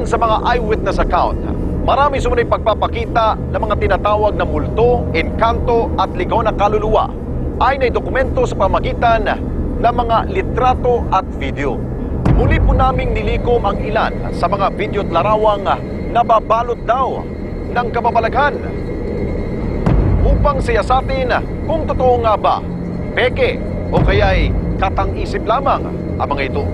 Ayon sa mga eyewitness account, marami sumunay pagpapakita ng mga tinatawag na multo, engkanto at ligaw na kaluluwa ay naidokumento sa pamagitan ng mga litrato at video. Muli po naming nilikom ang ilan sa mga video at larawang nababalot daw ng kababalaghan upang siyasatin kung totoo nga ba, peke o kaya'y katang-isip lamang ang mga ito.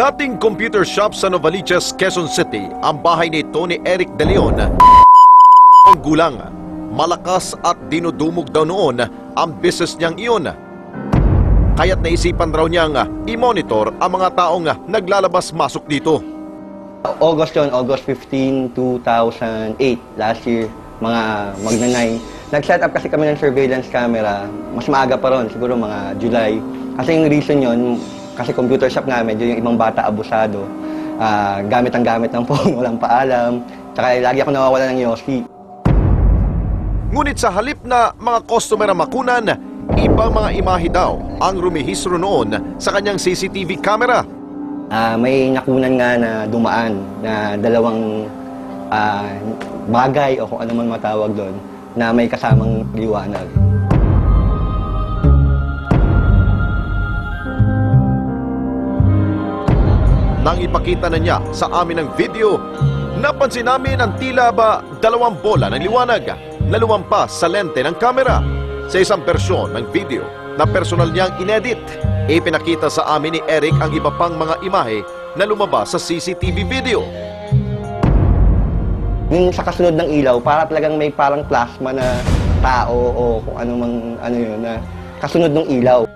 Dating computer shop sa Novaliches, Quezon City, ang bahay nito ni Eric De Leon. Ang gulang, malakas at dinudumog daw noon ang business niyang iyon. Kaya't naisipan raw niyang i-monitor ang mga taong naglalabas-masok dito. August 15, 2008, last year, mga magna-9. Nag-set up kasi kami ng surveillance camera, mas maaga pa ron, siguro mga July. Kasi yung reason yon, kasi computer shop nga, medyo yung ibang bata abusado. Gamit ang gamit ng phone, walang paalam. Tsaka lagi ako nawawala ng yosi. Ngunit sa halip na mga customer ang makunan, ibang mga imahe daw ang rumihistro noon sa kanyang CCTV camera. May nakunan nga na dumaan na dalawang bagay o kung ano man matawag doon na may kasamang liwanag. Nang ipakita na niya sa amin ang video, napansin namin ang tila ba dalawang bola ng liwanag na lumampas sa lente ng kamera. Sa isang persyon ng video na personal niyang inedit, ipinakita sa amin ni Eric ang iba pang mga imahe na lumabas sa CCTV video. Yung sa kasunod ng ilaw, para talagang may parang plasma na tao o kung ano mang ano yun na kasunod ng ilaw.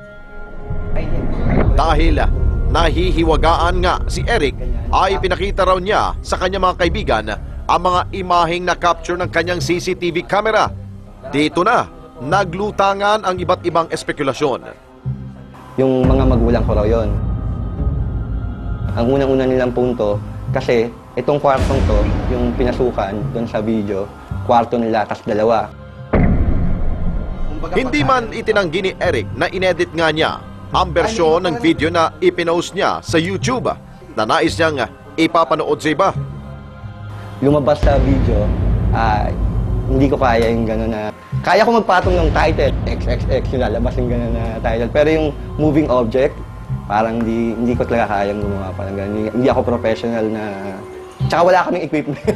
Dahil nahihiwagaan nga si Eric, ay pinakita raw niya sa kanyang mga kaibigan ang mga imaheng na-capture ng kanyang CCTV camera. Dito na, naglutangan ang iba't ibang espekulasyon. Yung mga magulang ko raw yun. Ang unang-una nilang punto, kasi itong kwartong to, yung pinasukan doon sa video, kwarto nila, tas dalawa. Hindi man itinanggi ni Eric na inedit nga niya ang bersyon ng video na ipinost niya sa YouTube na nais niyang ipapanood sa iba. Lumabas sa video, hindi ko kaya yung gano'n na... Kaya ko magpatong ng title, XXX, yung lalabas yung gano'n na title. Pero yung moving object, parang hindi ko talaga kayang gumawa parang gano'n. Hindi ako professional na... Tsaka wala kaming equipment.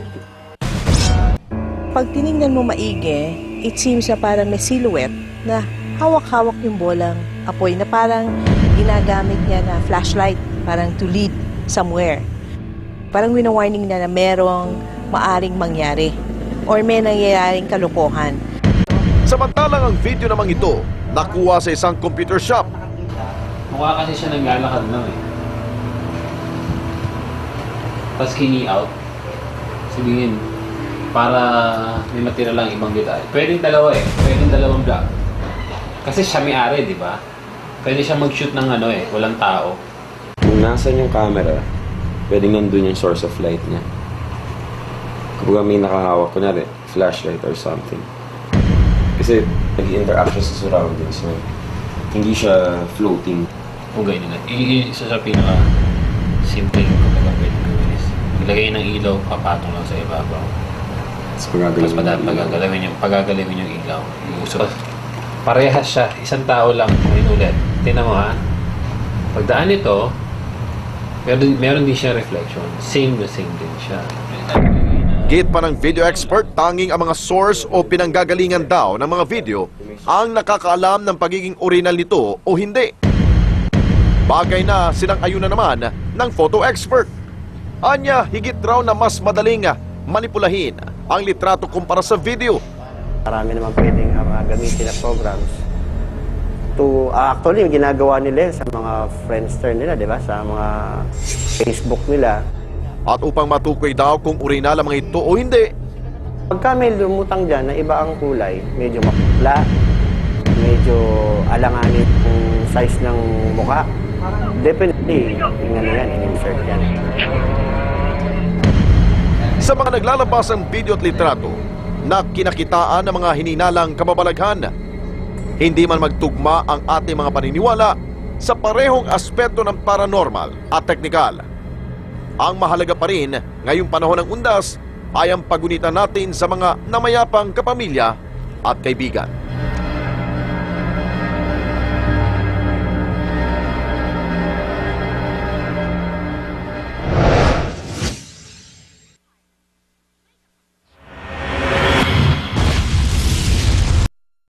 Pag tinignan mo maigi, it seems na parang may silhouette na hawak-hawak yung bolang apoy na parang ginagamit niya na flashlight, parang to lead somewhere. Parang wina-warning niya na merong maaring mangyari or may nangyayaring kalokohan. Samantalang ang video namang ito, nakuha sa isang computer shop. Mukha kasi siya naglalakad lang eh. Tapos hingi out. Sabihin, para may matira lang ibang detalye. Pwedeng dalawa eh. Pwedeng dalawang vlog. Kasi siya may-ari, di ba? Pwede siya mag-shoot ng ano eh, walang tao. Kung nasan yung camera, pwedeng nandun yung source of light niya. Kapag may nakahawak, kunwari, flashlight or something. Kasi nag-i-interact siya sa surroundings, so hindi siya floating. Kung ganyan na. Isa sa pinaka-simple yung kapag pwede gawin is maglagay ng ilaw, papatong lang sa ibabaw. Tapos pagagalawin yung ilaw. So, parehas siya. Isang tao lang. Inulit. Tingnan mo ha. Pagdaan nito, meron din siya reflection. Same na same din siya. Git pa ng video expert, tanging ang mga source o pinanggagalingan daw ng mga video ang nakakaalam ng pagiging original nito o hindi. Bagay na sinang-ayunan naman ng photo expert. Anya, higit raw na mas madaling manipulahin ang litrato kumpara sa video. Marami naman pwedeng gamitin na programs to actually yung ginagawa nila sa mga Friendster nila, di ba? Sa mga Facebook nila. At upang matukoy daw kung original ang mga ito o hindi, Pagka may lumutang dyan na iba ang kulay, medyo mapula, medyo alanganin yung size ng mukha, definitely, in-insert yan. sa mga naglalabas ng video at litrato na kinakitaan ng mga hininalang kababalaghan, hindi man magtugma ang ating mga paniniwala sa parehong aspeto ng paranormal at teknikal. Ang mahalaga pa rin ngayong panahon ng undas ay ang pagunitan natin sa mga namayapang kapamilya at kaibigan.